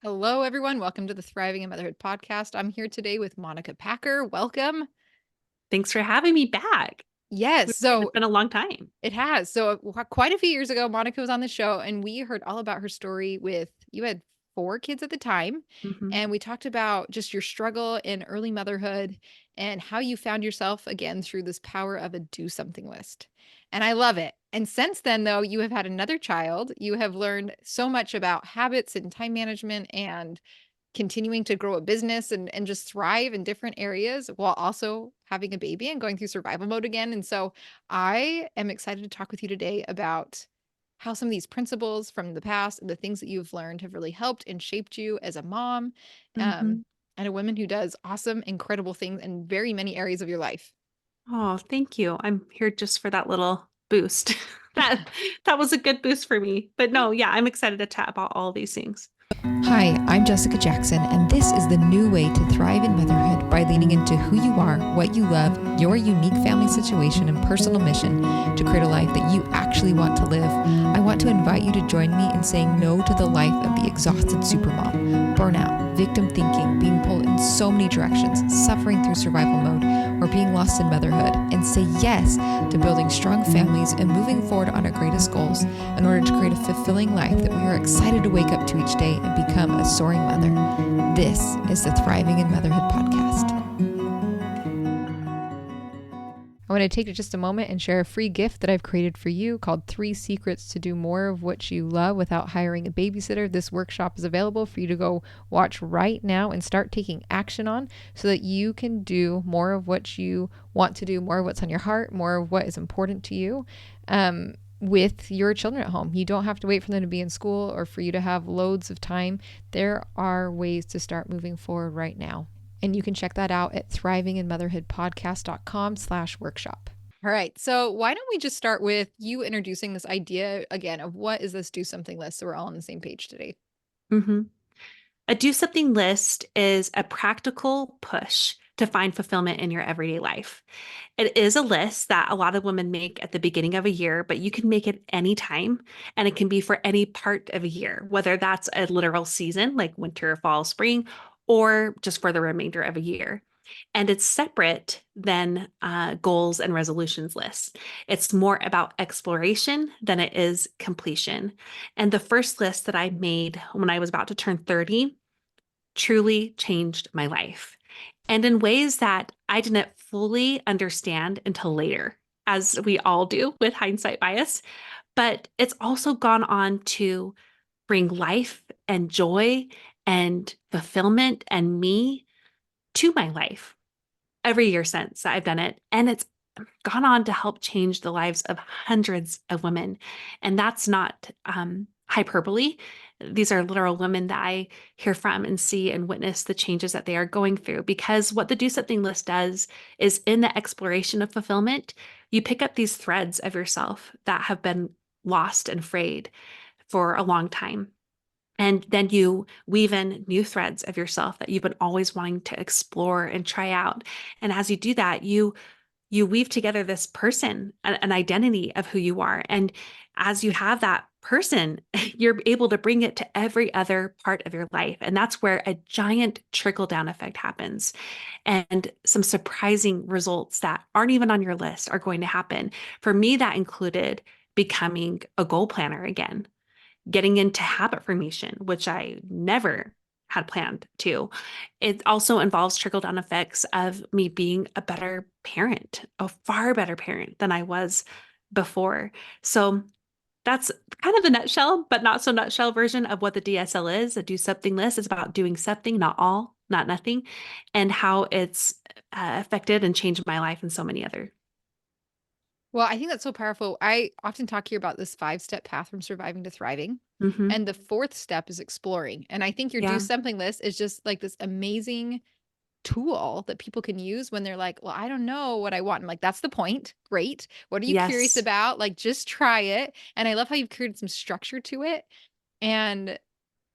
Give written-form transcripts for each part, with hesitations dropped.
Hello, everyone. Welcome to the Thriving in Motherhood podcast. I'm here today with Monica Packer. Welcome. Thanks for having me back. Yes, It's so been a long time. it has. So quite a few years ago, Monica was on the show, and we heard all about her story with you had four kids at the time, Mhm, and we talked about just your struggle in early motherhood and how you found yourself again through this power of a do something list. And I love it. And since then, though, you have had another child. You have learned so much about habits and time management and continuing to grow a business and just thrive in different areas while also having a baby and going through survival mode again. And so I am excited to talk with you today about how some of these principles from the past and the things that you've learned have really helped and shaped you as a mom, mhm. and a woman who does awesome, incredible things in very many areas of your life. Oh, thank you. I'm here just for that little boost. That was a good boost for me. But no, yeah, I'm excited to chat about all these things. Hi, I'm Jessica Jackson, and this is the new way to thrive in motherhood by leaning into who you are, what you love, your unique family situation, and personal mission to create a life that you actually want to live. I want to invite you to join me in saying no to the life of the exhausted supermom, burnout, victim thinking, being pulled in so many directions, suffering through survival mode, or being lost in motherhood, and say yes to building strong families and moving forward on our greatest goals in order to create a fulfilling life that we are excited to wake up to each day and become a soaring mother. This is the Thriving in Motherhood podcast. I want to take just a moment and share a free gift that I've created for you called 3 Secrets to Do More of What You Love Without Hiring a Babysitter. This workshop is available for you to go watch right now and start taking action on so that you can do more of what you want to do, more of what's on your heart, more of what is important to you. With your children at home. You don't have to wait for them to be in school or for you to have loads of time. There are ways to start moving forward right now. And you can check that out at thrivinginmotherhoodpodcast.com/workshop. All right. So why don't we just start with you introducing this idea again of what is this do something list so we're all on the same page today. Mhm. A do something list is a practical push to find fulfillment in your everyday life. It is a list that a lot of women make at the beginning of a year, but you can make it anytime and it can be for any part of a year, whether that's a literal season like winter, fall, spring, or just for the remainder of a year. And it's separate than goals and resolutions lists. It's more about exploration than it is completion. And the first list that I made when I was about to turn 30 truly changed my life. And in ways that I didn't fully understand until later, as we all do with hindsight bias. But it's also gone on to bring life and joy and fulfillment and me to my life every year since I've done it. And it's gone on to help change the lives of hundreds of women. And that's not hyperbole. These are literal women that I hear from and see and witness the changes that they are going through. Because what the Do Something list does is in the exploration of fulfillment, you pick up these threads of yourself that have been lost and frayed for a long time. And then you weave in new threads of yourself that you've been always wanting to explore and try out. And as you do that, you weave together this person, an identity of who you are. And as you have that person, you're able to bring it to every other part of your life. And that's where a giant trickle down effect happens. And some surprising results that aren't even on your list are going to happen. For me, that included becoming a goal planner again, getting into habit formation, which I never had planned to. It also involves trickle down effects of me being a better parent, a far better parent than I was before. So that's kind of the nutshell, but not so nutshell version of what the DSL is. A do something list is about doing something, not all, not nothing, and how it's affected and changed my life and so many other. Well, I think that's so powerful. I often talk here about this 5-step path from surviving to thriving. Hmm. And the fourth step is exploring. And I think your do Yeah. something list is just like this amazing tool that people can use when they're like, well, I don't know what I want. I'm like, that's the point. Great. What are you curious Yes. about? Like, just try it. And I love how you've created some structure to it and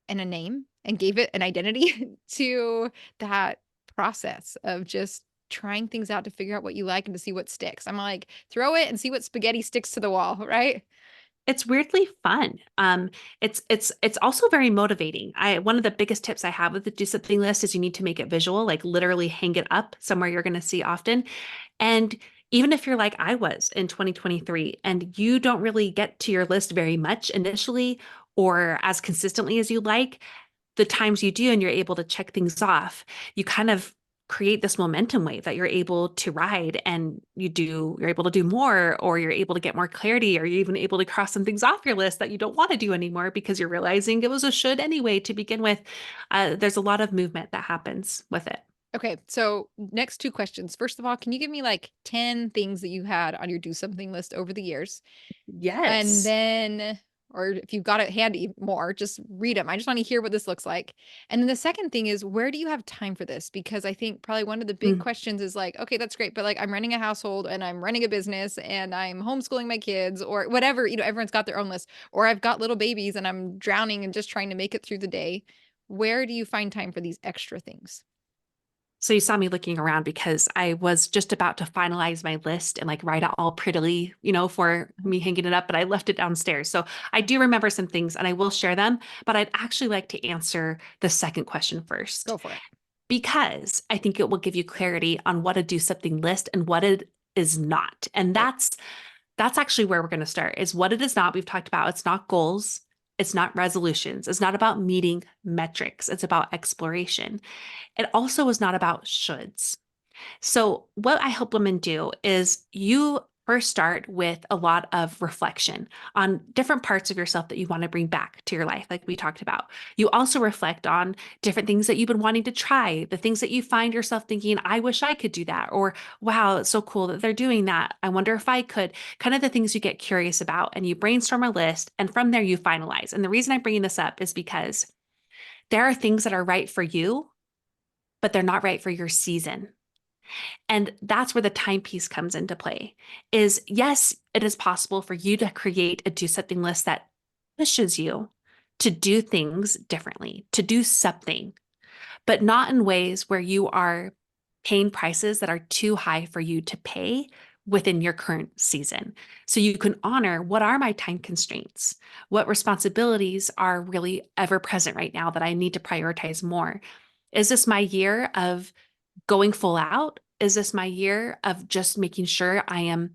a name and gave it an identity to that process of just trying things out to figure out what you like and to see what sticks. I'm like, throw it and see what spaghetti sticks to the wall, right? It's weirdly fun. It's also very motivating. I One of the biggest tips I have with the do something list is you need to make it visual, like literally hang it up somewhere you're going to see often. And even if you're like I was in 2023 and you don't really get to your list very much initially or as consistently as you like, the times you do and you're able to check things off, you kind of create this momentum wave that you're able to ride, and you're able to do more, or you're able to get more clarity, or you're even able to cross some things off your list that you don't want to do anymore because you're realizing it was a should anyway to begin with. There's a lot of movement that happens with it. Okay, so next two questions. First of all, can you give me like 10 things that you had on your do something list over the years? And Yes. then, or if you've got it handy more, just read them. I just want to hear what this looks like. And then the second thing is, where do you have time for this? Because I think probably one of the big Mm. questions is like, okay, that's great, but like I'm running a household and I'm running a business and I'm homeschooling my kids or whatever, everyone's got their own list, or I've got little babies and I'm drowning and just trying to make it through the day. Where do you find time for these extra things? So you saw me looking around because I was just about to finalize my list and like write it all prettily, for me hanging it up, but I left it downstairs. So I do remember some things and I will share them, but I'd actually like to answer the second question first Go for it. because I think it will give you clarity on what a do something list and what it is not. And Okay. that's actually where we're going to start is what it is not. We've talked about it's not goals. It's not resolutions. It's not about meeting metrics. It's about exploration. It also is not about shoulds. So, what I help women do is you first start with a lot of reflection on different parts of yourself that you want to bring back to your life, like we talked about. You also reflect on different things that you've been wanting to try, the things that you find yourself thinking, I wish I could do that, or wow, it's so cool that they're doing that. I wonder if I could, kind of the things you get curious about. And you brainstorm a list, and from there you finalize. And the reason I'm bringing this up is because there are things that are right for you, but they're not right for your season. And that's where the timepiece comes into play. Is yes, it is possible for you to create a do something list that pushes you to do things differently, to do something, but not in ways where you are paying prices that are too high for you to pay within your current season. So you can honor what are my time constraints? What responsibilities are really ever present right now that I need to prioritize more? Is this my year of going full out? Is this my year of just making sure I am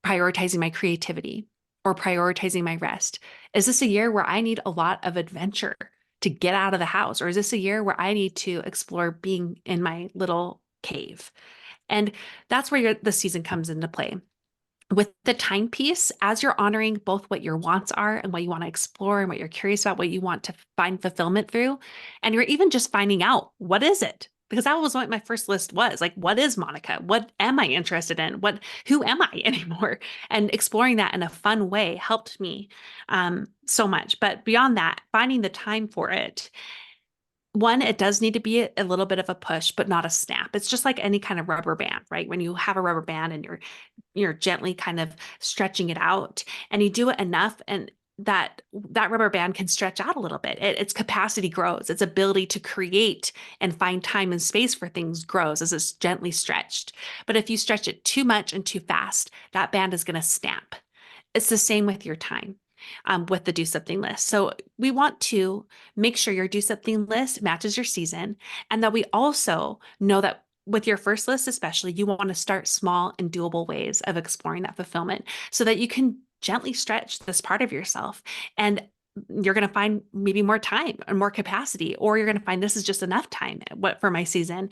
prioritizing my creativity or prioritizing my rest? Is this a year where I need a lot of adventure to get out of the house? Or is this a year where I need to explore being in my little cave? And that's where the season comes into play. With the timepiece, as you're honoring both what your wants are and what you want to explore and what you're curious about, what you want to find fulfillment through, and you're even just finding out what is it? Because that was what my first list was. Like, what is Monica? What am I interested in? Who am I anymore? And exploring that in a fun way helped me so much. But beyond that, finding the time for it, one, it does need to be a little bit of a push, but not a snap. It's just like any kind of rubber band, right? When you have a rubber band and you're gently kind of stretching it out and you do it enough and that rubber band can stretch out a little bit. Its capacity grows. Its ability to create and find time and space for things grows as it's gently stretched. But if you stretch it too much and too fast, that band is going to snap. It's the same with your time. With the do something list. So we want to make sure your do something list matches your season, and that we also know that with your first list, especially, you want to start small and doable ways of exploring that fulfillment so that you can gently stretch this part of yourself. And you're going to find maybe more time and more capacity, or you're going to find this is just enough time for my season.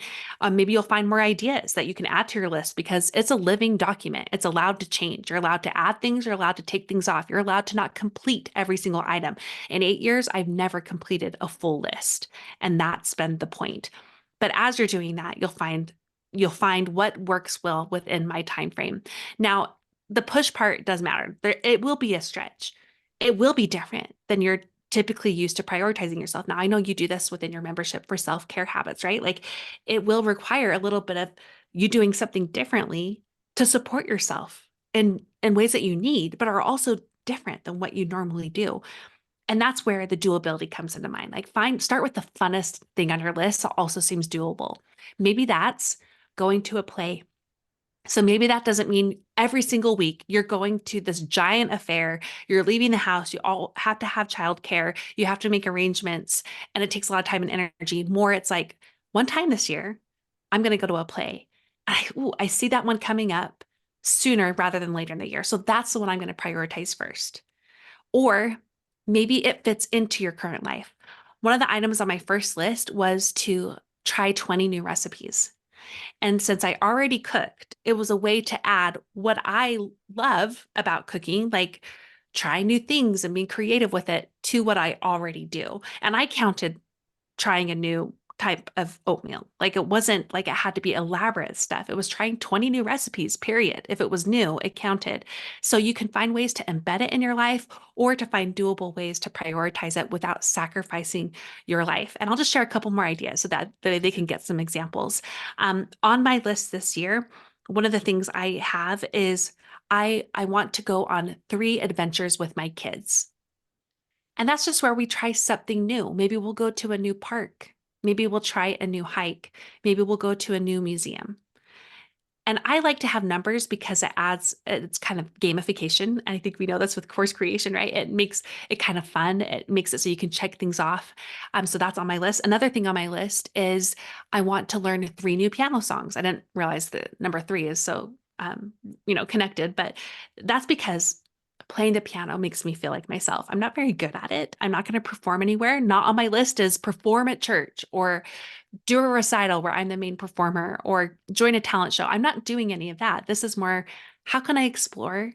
Maybe you'll find more ideas that you can add to your list because it's a living document. It's allowed to change. You're allowed to add things. You're allowed to take things off. You're allowed to not complete every single item. In 8 years, I've never completed a full list, and that's been the point. But as you're doing that, you'll find what works well within my time frame. Now, the push part does matter. It will be a stretch. It will be different than you're typically used to prioritizing yourself. Now, I know you do this within your membership for self-care habits, right? Like it will require a little bit of you doing something differently to support yourself in ways that you need, but are also different than what you normally do. And that's where the doability comes into mind. Like start with the funnest thing on your list that also seems doable. Maybe that's going to a play So maybe that doesn't mean every single week you're going to this giant affair, you're leaving the house, you all have to have childcare, you have to make arrangements, and it takes a lot of time and energy. More, it's like one time this year, I'm going to go to a play. I see that one coming up sooner rather than later in the year. So that's the one I'm going to prioritize first. Or maybe it fits into your current life. One of the items on my first list was to try 20 new recipes. And since I already cooked, it was a way to add what I love about cooking, like trying new things and being creative with it, to what I already do. And I counted trying a new type of oatmeal. Like it wasn't like it had to be elaborate stuff. It was trying 20 new recipes, period. If it was new, it counted. So you can find ways to embed it in your life or to find doable ways to prioritize it without sacrificing your life. And I'll just share a couple more ideas so that they can get some examples. On my list this year, one of the things I have is I want to go on 3 adventures with my kids. And that's just where we try something new. Maybe we'll go to a new park. Maybe we'll try a new hike. Maybe we'll go to a new museum. And I like to have numbers because it's kind of gamification. And I think we know this with course creation, right? It makes it kind of fun. It makes it so you can check things off. So that's on my list. Another thing on my list is I want to learn 3 new piano songs. I didn't realize that number 3 is so, connected, but that's because playing the piano makes me feel like myself. I'm not very good at it. I'm not going to perform anywhere. Not on my list is perform at church or do a recital where I'm the main performer or join a talent show. I'm not doing any of that. This is more, how can I explore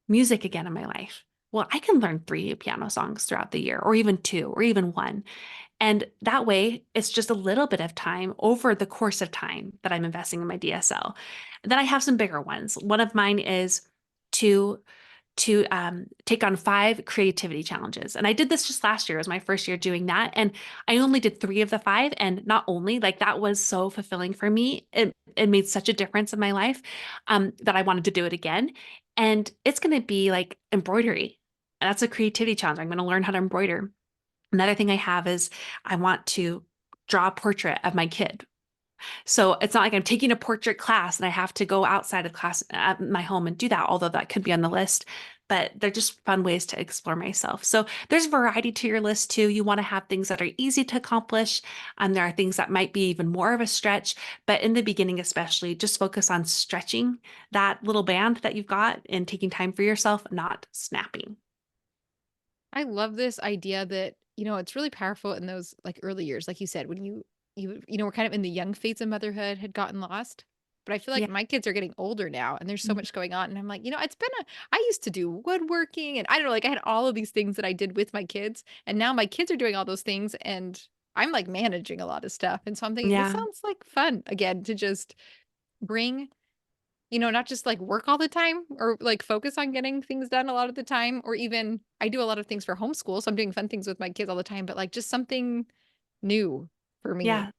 music again in my life? Well, I can learn 3 piano songs throughout the year, or even 2, or even 1. And that way, it's just a little bit of time over the course of time that I'm investing in my DSL. Then I have some bigger ones. One of mine is to take on 5 creativity challenges. And I did this just last year. It was my first year doing that. And I only did 3 of the 5. And not only like that was so fulfilling for me, it made such a difference in my life that I wanted to do it again. And it's going to be like embroidery. And that's a creativity challenge. I'm going to learn how to embroider. Another thing I have is I want to draw a portrait of my kid. So it's not like I'm taking a portrait class and I have to go outside of class at my home and do that, although that could be on the list. But they're just fun ways to explore myself. So there's variety to your list too. You want to have things that are easy to accomplish. There are things that might be even more of a stretch. But in the beginning, especially, just focus on stretching that little band that you've got and taking time for yourself, not snapping. I love this idea that, it's really powerful in those like early years, like you said, when we're kind of in the young phase of motherhood, had gotten lost. But I feel like Yeah. my kids are getting older now and there's so Mhm. much going on. And I'm like, I used to do woodworking and I don't know, like I had all of these things that I did with my kids. And now my kids are doing all those things and I'm like managing a lot of stuff. And so I'm thinking, this Yeah. sounds like fun again to just bring, not just like work all the time or like focus on getting things done a lot of the time, or even I do a lot of things for homeschool. So I'm doing fun things with my kids all the time, but like just something new for me, Yeah.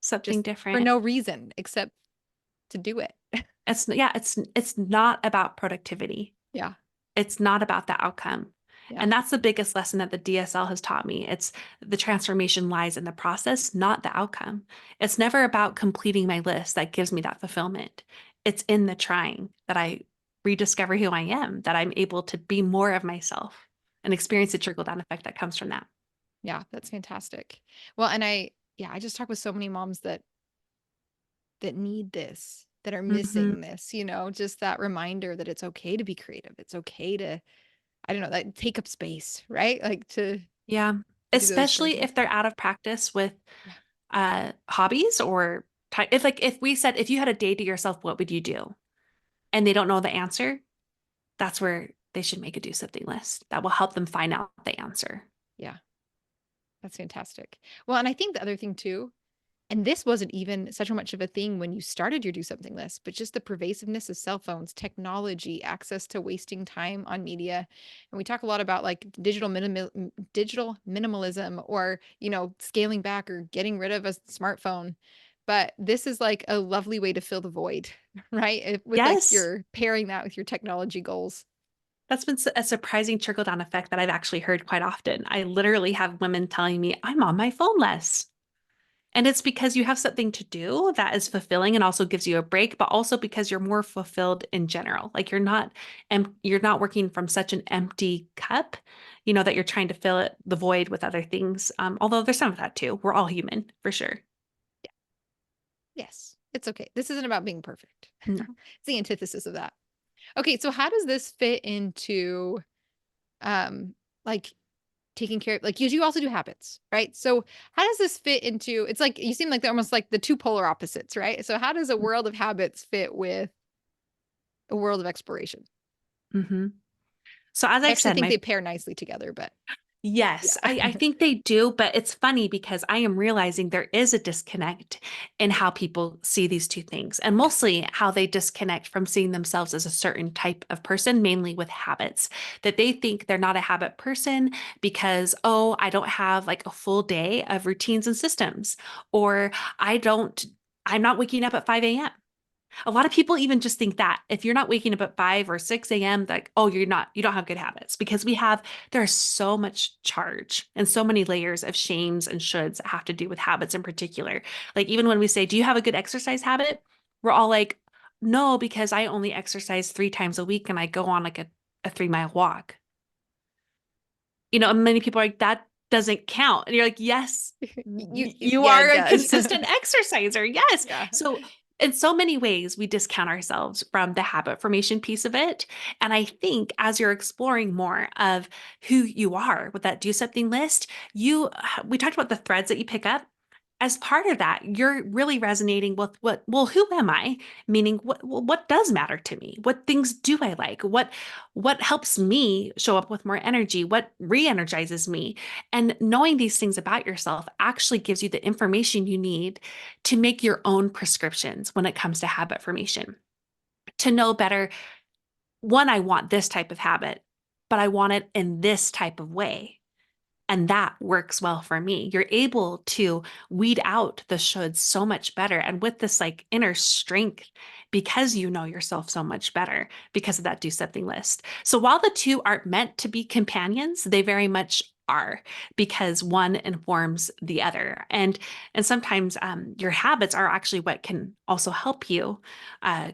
Something just for different. no reason except to do it. It's not about productivity. Yeah. It's not about the outcome. Yeah. And that's the biggest lesson that the DSL has taught me. It's the transformation lies in the process, not the outcome. It's never about completing my list that gives me that fulfillment. It's in the trying that I rediscover who I am, that I'm able to be more of myself and experience the trickle down effect that comes from that. Yeah. That's fantastic. Well, and I just talk with so many moms that need this, that are Hmm. missing this, just that reminder that it's okay to be creative. It's okay to, I don't know, that take up space, right? Like to Yeah. do those Especially things. if they're out of practice with Yeah. hobbies or if we said, if you had a day to yourself, what would you do? And they don't know the answer, that's where they should make a do something list that will help them find out the answer. Yeah. That's fantastic. Well, and I think the other thing too, and this wasn't even such much of a thing when you started your do something list, but just the pervasiveness of cell phones, technology, access to wasting time on media. And we talk a lot about like digital minimalism, or, scaling back or getting rid of a smartphone. But this is like a lovely way to fill the void, right? With like Yes, your pairing that with your technology goals. that's been a surprising trickle down effect that I've actually heard quite often. I literally have women telling me, I'm on my phone less. And it's because you have something to do that is fulfilling and also gives you a break, but also because you're more fulfilled in general. Like you're not working from such an empty cup, that you're trying to fill it the void with other things. Although there's some of that too. We're all human for sure. Yeah. Yes. It's okay. This isn't about being perfect. No. It's the antithesis of that. Okay, so how does this fit into like taking care of, like, you also do habits, right? So how does this fit into, it's like you seem like they're almost like the two polar opposites, right? So how does a world of habits fit with a world of exploration? Mm-hmm. So as I I actually said, think my they pair nicely together, but Yes, yeah. I think they do, but it's funny because I am realizing there is a disconnect in how people see these two things, and Yeah. mostly how they disconnect from seeing themselves as a certain type of person, mainly with habits, that they think they're not a habit person because, oh, I don't have like a full day of routines and systems, or I don't, I'm not waking up at 5 a.m. A lot of people even just think that if you're not waking up at 5 or 6 a.m., like, oh, you don't have good habits because there's so much charge and so many layers of shames and shoulds that have to do with habits in particular. Like, even when we say, do you have a good exercise habit? We're all like, no, because I only exercise 3 times a week and I go on like a 3 mile walk. And many people are like, that doesn't count. And you're like, yes, you Yeah, are it a does. consistent exerciser. Yes. Yeah. So, in so many ways, we discount ourselves from the habit formation piece of it. And I think as you're exploring more of who you are with that do something list, we talked about the threads that you pick up. As part of that, you're really resonating with who am I? Meaning what does matter to me? What things do I like? What helps me show up with more energy? What re-energizes me? And knowing these things about yourself actually gives you the information you need to make your own prescriptions when it comes to habit formation. To know better, one, I want this type of habit, but I want it in this type of way. And that works well for me. You're able to weed out the shoulds so much better. And with this like inner strength, because you know yourself so much better because of that do something list. So while the two aren't meant to be companions, they very much are because one informs the other. And sometimes your habits are actually what can also help you uh,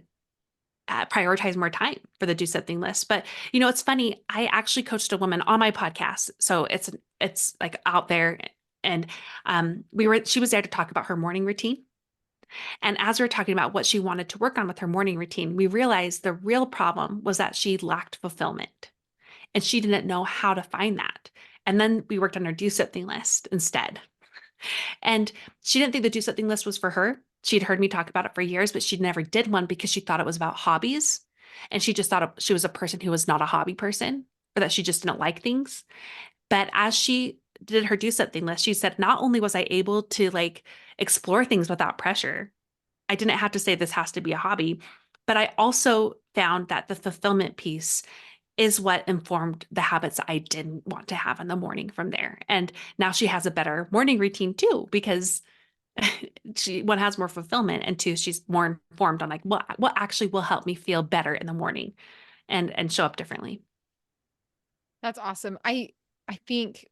prioritize more time for the do something list. But it's funny. I actually coached a woman on my podcast, so it's like out there, and she was there to talk about her morning routine. And as we were talking about what she wanted to work on with her morning routine, we realized the real problem was that she lacked fulfillment, and she didn't know how to find that. And then we worked on her do something list instead. And she didn't think the do something list was for her. She'd heard me talk about it for years, but she never did one because she thought it was about hobbies. And she just thought she was a person who was not a hobby person or that she just didn't like things. But as she did her do something list, she said, not only was I able to like explore things without pressure, I didn't have to say this has to be a hobby, but I also found that the fulfillment piece is what informed the habits I didn't want to have in the morning from there. And now she has a better morning routine too, because one has more fulfillment, and two, she's more informed on like what actually will help me feel better in the morning and show up differently. That's awesome. I think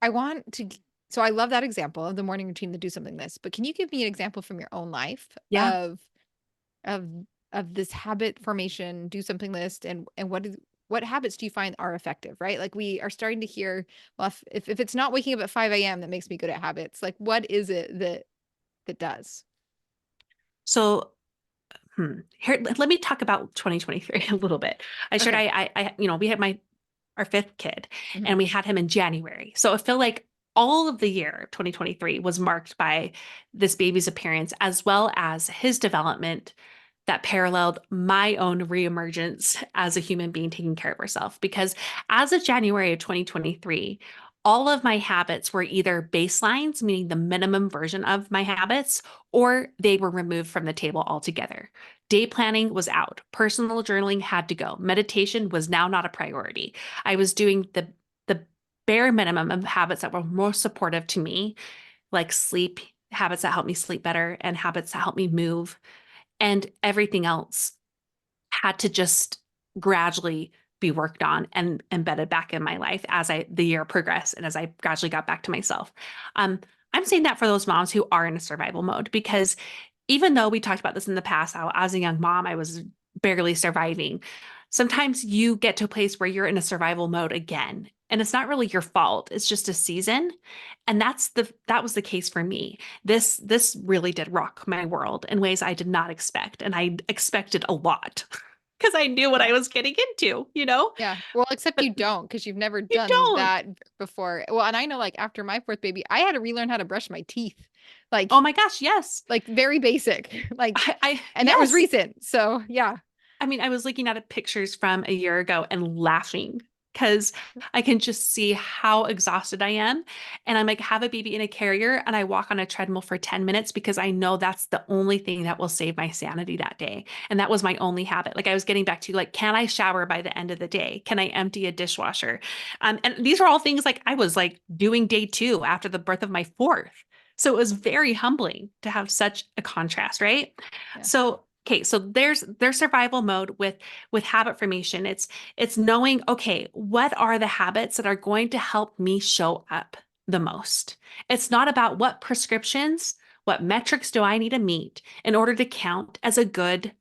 I want to so I love that example of the morning routine to do something this, but can you give me an example from your own life Yeah. of of this habit formation, do something list, and what habits do you find are effective, right? Like we are starting to hear, well, if it's not waking up at 5 a.m. that makes me good at habits, like what is it that does? So here, let me talk about 2023 a little bit. I shared Okay. we had our fifth kid, Mhm. and we had him in January. So I feel like all of the year 2023 was marked by this baby's appearance as well as his development that paralleled my own reemergence as a human being taking care of herself. Because as of January of 2023, all of my habits were either baselines, meaning the minimum version of my habits, or they were removed from the table altogether. Day planning was out. Personal journaling had to go. Meditation was now not a priority. I was doing the bare minimum of habits that were most supportive to me, like sleep, habits that help me sleep better, and habits that help me move, and everything else had to just gradually be worked on and embedded back in my life as the year progressed and as I gradually got back to myself. Um, I'm saying that for those moms who are in a survival mode, because even though we talked about this in the past, how as a young mom, I was barely surviving. Sometimes you get to a place where you're in a survival mode again, and it's not really your fault. It's just a season. And that was the case for me. This really did rock my world in ways I did not expect. And I expected a lot because I knew what Yeah. I was getting into, you know? Yeah. Well, except But you don't because you've never you done don't. that before. Well, and I know like after my fourth baby, I had to relearn how to brush my teeth. Oh Like my gosh, yes. like very basic. Like and that was Yes. recent. So, yeah. I mean, I was looking at pictures from a year ago and laughing because I can just see how exhausted I am. And I'm like, have a baby in a carrier and I walk on a treadmill for 10 minutes because I know that's the only thing that will save my sanity that day. And that was my only habit. Like I was getting back to like, can I shower by the end of the day? Can I empty a dishwasher? And these are all things like I was like doing day 2 after the birth of my fourth. So it was very humbling to have such a contrast, right? Yeah. So okay, so there's survival mode with habit formation. It's knowing, okay, what are the habits that are going to help me show up the most? It's not about what prescriptions, what metrics do I need to meet in order to count as a good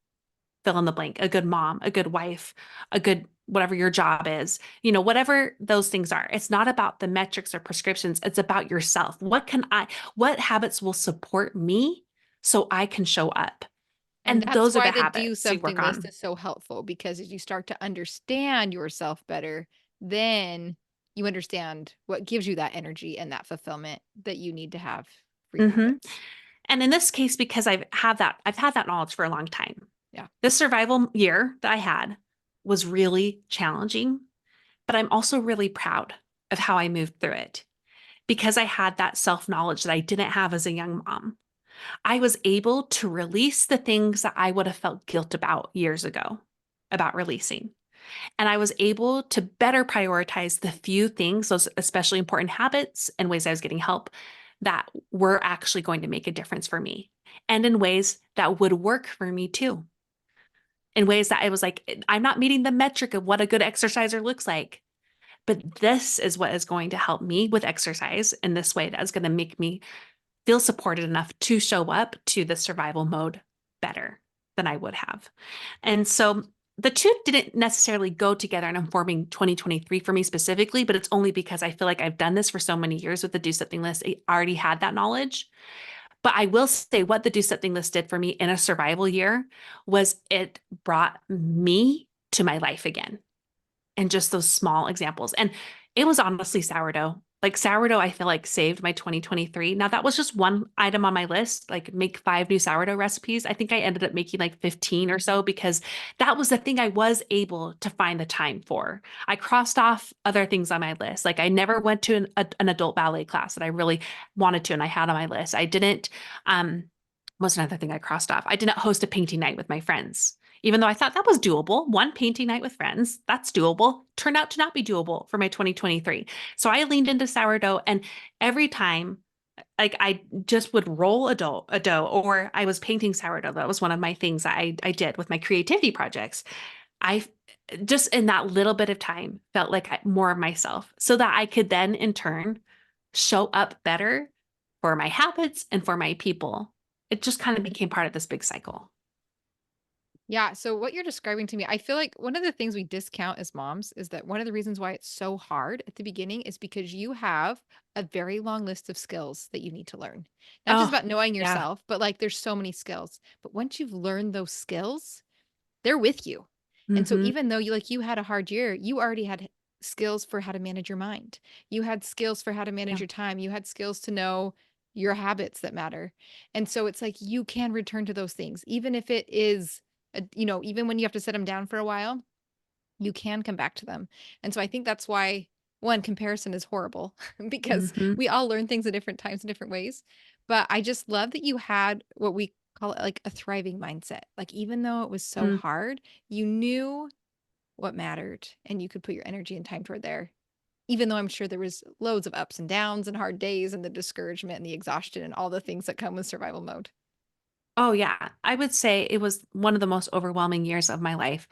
fill in the blank, a good mom, a good wife, a good whatever your job is, whatever those things are. It's not about the metrics or prescriptions. It's about yourself. What habits will support me so I can show up? And And that's those are why the the do habits we work something list on. is so helpful because as you start to understand yourself better, then you understand what gives you that energy and that fulfillment that you need to have for your hmm habits. And in this case, because I've had that knowledge for a long time. Yeah. This survival year that I had was really challenging, but I'm also really proud of how I moved through it because I had that self-knowledge that I didn't have as a young mom. I was able to release the things that I would have felt guilt about years ago about releasing. And I was able to better prioritize the few things, those especially important habits and ways I was getting help that were actually going to make a difference for me and in ways that would work for me too. In ways that I was like, I'm not meeting the metric of what a good exerciser looks like, but this is what is going to help me with exercise in this way that is going to make me feel supported enough to show up to the survival mode better than I would have. And so the two didn't necessarily go together in informing 2023 for me specifically, but it's only because I feel like I've done this for so many years with the do something list. I already had that knowledge. But I will say what the do something list did for me in a survival year was it brought me to my life again and just those small examples. And it was honestly sourdough. Like sourdough, I feel like saved my 2023. Now, that was just one item on my list, like make 5 new sourdough recipes. I think I ended up making like 15 or so because that was the thing I was able to find the time for. I crossed off other things on my list. Like I never went to an adult ballet class that I really wanted to and I had on my list. I didn't, what's another thing I crossed off? I didn't host a painting night with my friends even though I thought that was doable. One painting night with friends, that's doable, turned out to not be doable for my 2023. So I leaned into sourdough and every time like I just would roll a dough or I was painting sourdough. That was one of my things I did with my creativity projects. I just in that little bit of time felt like more of myself so that I could then in turn show up better for my habits and for my people. It just kind of became part of this big cycle. Yeah, so what you're describing to me, I feel like one of the things we discount as moms is that one of the reasons why it's so hard at the beginning is because you have a very long list of skills that you need to learn. Not just Oh, about knowing yeah. yourself, but like there's so many skills. But once you've learned those skills, they're with you. And so hmm even though you had a hard year, you already had skills for how to manage your mind. You had skills for how to manage Yeah. your time. You had skills to know your habits that matter. And so it's like you can return to those things, even if it is, even when you have to set them down for a while, you can come back to them. And so I think that's why one comparison is horrible because hmm we all learn things at different times in different ways. But I just love that you had what we call it like a thriving mindset. Like even though it was so Mm. hard, you knew what mattered and you could put your energy and time toward there. Even though I'm sure there was loads of ups and downs and hard days and the discouragement and the exhaustion and all the things that come with survival mode. Oh, yeah. I would say it was one of the most overwhelming years of my life.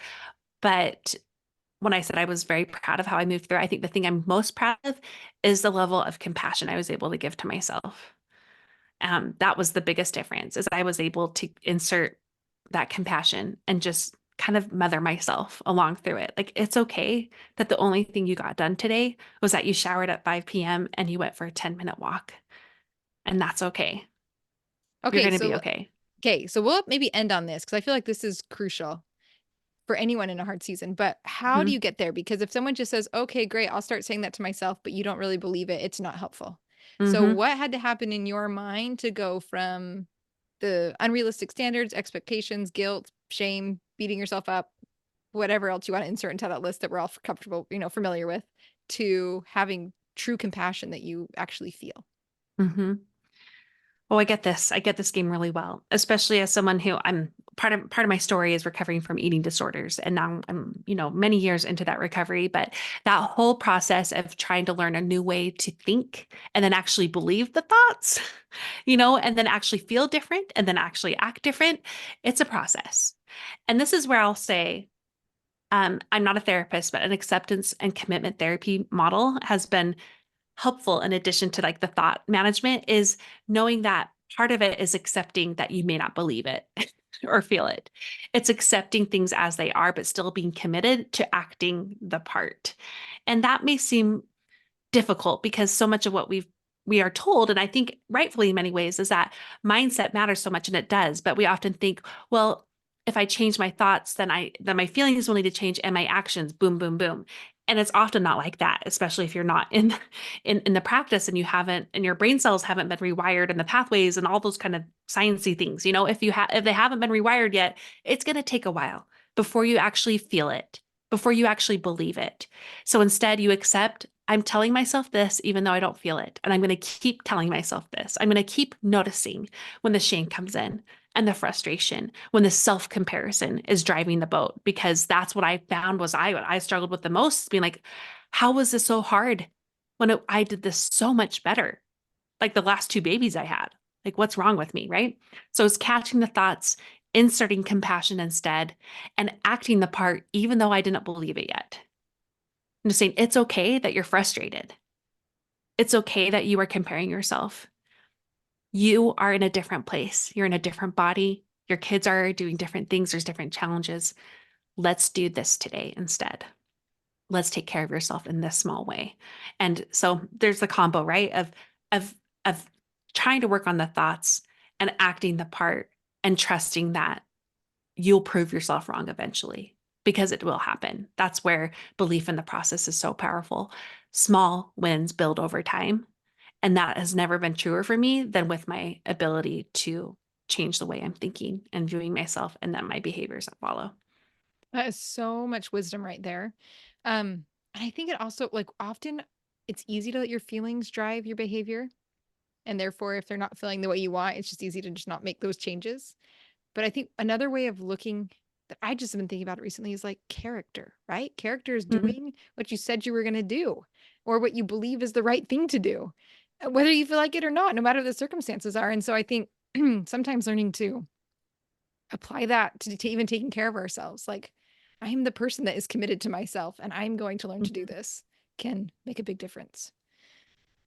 But when I said I was very proud of how I moved through, I think the thing I'm most proud of is the level of compassion I was able to give to myself. That was the biggest difference is I was able to insert that compassion and just kind of mother myself along through it. Like it's okay that the only thing you got done today was that you showered at 5 p.m. and you went for a 10-minute walk. And that's okay. You're Okay, going to be so okay. we'll maybe end on this because I feel like this is crucial for anyone in a hard season. But how do Mhm. you get there? Because if someone just says, "Okay, great, I'll start saying that to myself," but you don't really believe it, it's not helpful. So Mhm. what had to happen in your mind to go from the unrealistic standards, expectations, guilt, shame, beating yourself up, whatever else you want to insert into that list that we're all comfortable, familiar with, to having true compassion that you actually feel? Mhm. Oh, I get this. I get this game really well, especially as someone who I'm part of my story is recovering from eating disorders. And now I'm, many years into that recovery, but that whole process of trying to learn a new way to think and then actually believe the thoughts, and then actually feel different and then actually act different, it's a process. And this is where I'll say, I'm not a therapist, but an acceptance and commitment therapy model has been helpful in addition to like the thought management is knowing that part of it is accepting that you may not believe it or feel it. It's accepting things as they are, but still being committed to acting the part. And that may seem difficult because so much of what we are told, and I think rightfully in many ways, is that mindset matters so much, and it does. But we often think, well, if I change my thoughts, then my feelings will need to change, and my actions, boom, boom, boom. And it's often not like that, especially if you're not in the practice and you haven't, and your brain cells haven't been rewired, and the pathways and all those kind of sciencey things. If they haven't been rewired yet, it's going to take a while before you actually feel it, before you actually believe it. So instead, you accept, I'm telling myself this, even though I don't feel it. And I'm going to keep telling myself this. I'm going to keep noticing when the shame comes in and the frustration, when the self comparison is driving the boat, because that's what I found was what I struggled with the most, being like, how was this so hard when I did this so much better? Like the last two babies I had. Like, what's wrong with me? Right. So it's catching the thoughts, inserting compassion instead, and acting the part, even though I didn't believe it yet. I'm just saying it's okay that you're frustrated. It's okay that you are comparing yourself. You are in a different place. You're in a different body. Your kids are doing different things. There's different challenges. Let's do this today instead. Let's take care of yourself in this small way. And so there's the combo, right? Of of trying to work on the thoughts and acting the part and trusting that you'll prove yourself wrong eventually because it will happen. That's where belief in the process is so powerful. Small wins build over time. And that has never been truer for me than with my ability to change the way I'm thinking and viewing myself and then my behaviors that follow. That is so much wisdom right there. And I think it also, like, often it's easy to let your feelings drive your behavior. And therefore, if they're not feeling the way you want, it's just easy to just not make those changes. But I think another way of looking that I just have been thinking about it recently is like character, right? Character is Mhm. doing what you said you were going to do or what you believe is the right thing to do, whether you feel like it or not, no matter what the circumstances are. And so I think sometimes learning to apply that to even taking care of ourselves, like I am the person that is committed to myself and I'm going to learn to do Mhm. this, can make a big difference.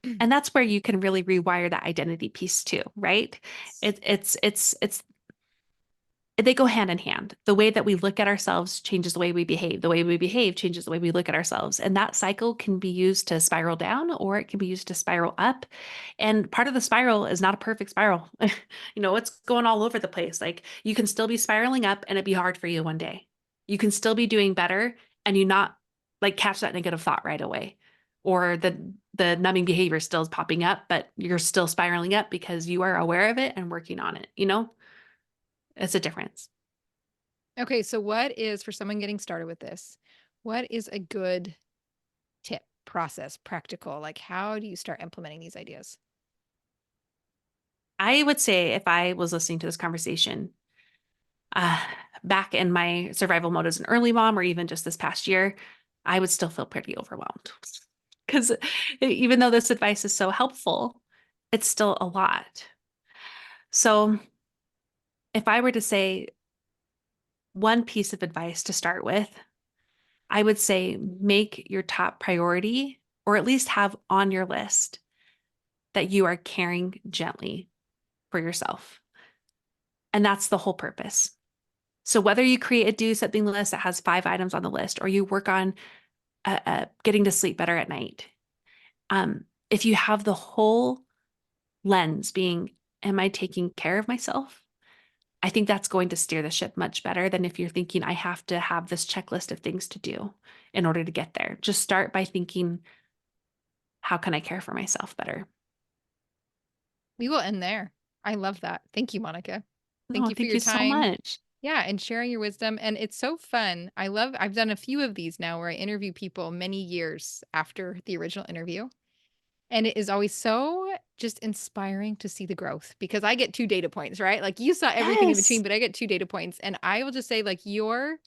And that's where you can really rewire that identity piece too, right? It's they go hand in hand. The way that we look at ourselves changes the way we behave. The way we behave changes the way we look at ourselves. And that cycle can be used to spiral down or it can be used to spiral up. And part of the spiral is not a perfect spiral. It's going all over the place. Like you can still be spiraling up and it'd be hard for you one day. You can still be doing better and you not like catch that negative thought right away. Or the numbing behavior still is popping up, but you're still spiraling up because you are aware of it and working on it. It's a difference. Okay, so what is, for someone getting started with this, what is a good tip, process, practical? Like, how do you start implementing these ideas? I would say if I was listening to this conversation, uh, back in my survival mode as an early mom, or even just this past year, I would still feel pretty overwhelmed. Because even though this advice is so helpful, it's still a lot. So if I were to say one piece of advice to start with, I would say make your top priority, or at least have on your list that you are caring gently for yourself. And that's the whole purpose. So whether you create a do something list that has 5 items on the list, or you work on getting to sleep better at night, if you have the whole lens being, am I taking care of myself? I think that's going to steer the ship much better than if you're thinking, I have to have this checklist of things to do in order to get there. Just start by thinking, how can I care for myself better? We will end there. I love that. Thank you, Monica. Thank No, you for thank your you so time. much. Yeah, and sharing your wisdom. And it's so fun. I've done a few of these now where I interview people many years after the original interview. And it is always so just inspiring to see the growth because I get 2 data points, right? Like you saw everything in between, Yes. but I get 2 data points. And I will just say, like, the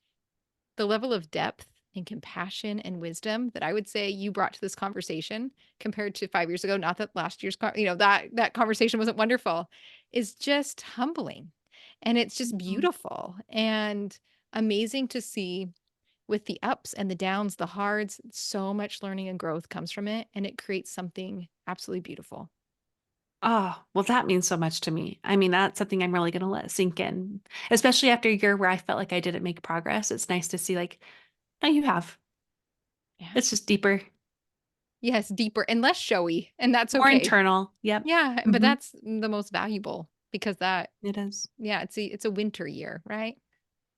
level of depth and compassion and wisdom that I would say you brought to this conversation compared to 5 years ago, not that last year's, that conversation wasn't wonderful, is just humbling. And it's just Mhm. beautiful and amazing to see with the ups and the downs, the hards, so much learning and growth comes from it. And it creates something absolutely beautiful. Oh, well, that means so much to me. I mean, that's something I'm really going to let sink in, especially after a year where I felt like I didn't make progress. It's nice to see, like, no, you have. Yeah. It's just deeper, Yes, deeper and less showy. And that's more okay. internal. Yep. Yeah. But Hmm. that's the most valuable because that, It is. yeah, it's a winter year, right?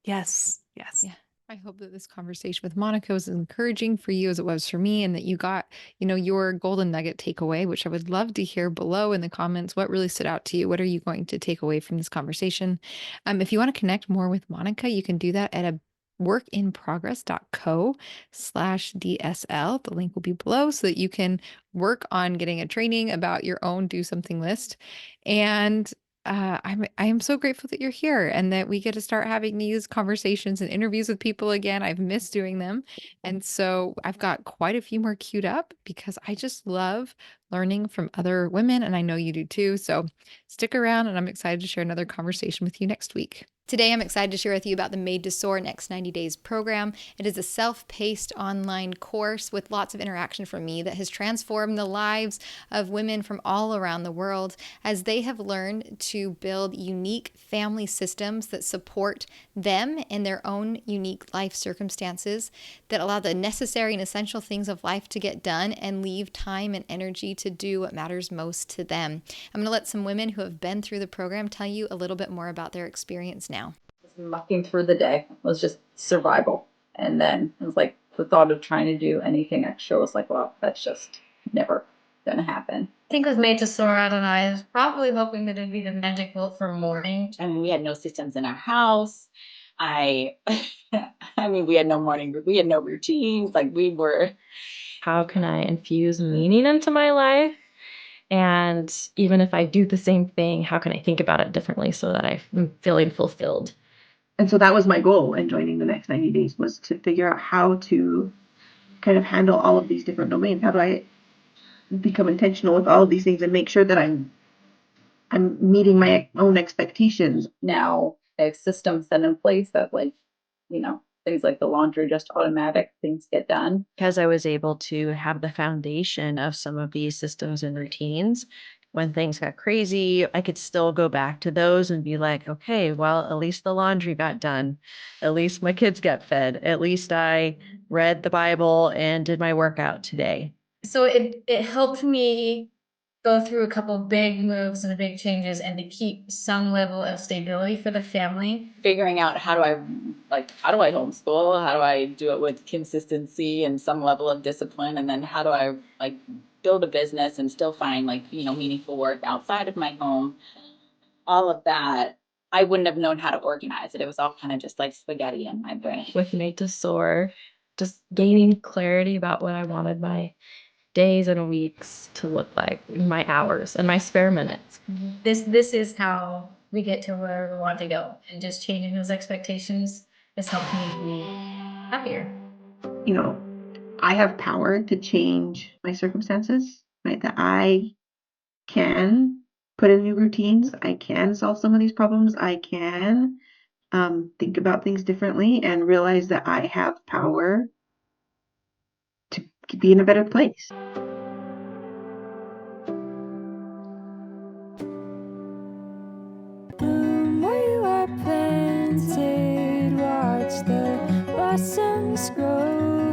Yes. Yes. Yeah. I hope that this conversation with Monica was as encouraging for you as it was for me, and that you got, your golden nugget takeaway, which I would love to hear below in the comments. What really stood out to you? What are you going to take away from this conversation? If you want to connect more with Monica, you can do that at a workinprogress.co/DSL. The link will be below so that you can work on getting a training about your own do something list. And I am so grateful that you're here and that we get to start having these conversations and interviews with people again. I've missed doing them. And so I've got quite a few more queued up because I just love learning from other women. And I know you do too. So stick around and I'm excited to share another conversation with you next week. Today, I'm excited to share with you about the Made to Soar Next 90 Days program. It is a self-paced online course with lots of interaction from me that has transformed the lives of women from all around the world as they have learned to build unique family systems that support them in their own unique life circumstances, that allow the necessary and essential things of life to get done and leave time and energy to do what matters most to them. I'm going to let some women who have been through the program tell you a little bit more about their experience now. Mucking through the day was just survival. And then it was like the thought of trying to do anything extra was like, well, that's just never gonna happen. I think with Made to Soar, I don't know, I was probably hoping that it'd be the magic book for morning. I mean, we had no systems in our house. I, I mean, we had no routines. Like we were, how can I infuse meaning into my life? And even if I do the same thing, how can I think about it differently so that I'm feeling fulfilled? And so that was my goal in joining the next 90 days was to figure out how to kind of handle all of these different domains. How do I become intentional with all of these things and make sure that I'm meeting my own expectations. Now I have systems set in place that things like the laundry just automatic, things get done. Because I was able to have the foundation of some of these systems and routines. When things got crazy, I could still go back to those and be like, okay, well, at least the laundry got done. At least my kids got fed. At least I read the Bible and did my workout today. So it helped me go through a couple big moves and big changes and to keep some level of stability for the family. Figuring out how do I homeschool? How do I do it with consistency and some level of discipline? And then how do I build a business and still find meaningful work outside of my home? All of that, I wouldn't have known how to organize it. It was all kind of just like spaghetti in my brain. With Made to Soar, just gaining clarity about what I wanted my days and weeks to look like, my hours and my spare minutes. This is how we get to where we want to go, and just changing those expectations has helped me be happier. I have power to change my circumstances, right? That I can put in new routines. I can solve some of these problems. I can think about things differently and realize that I have power to be in a better place.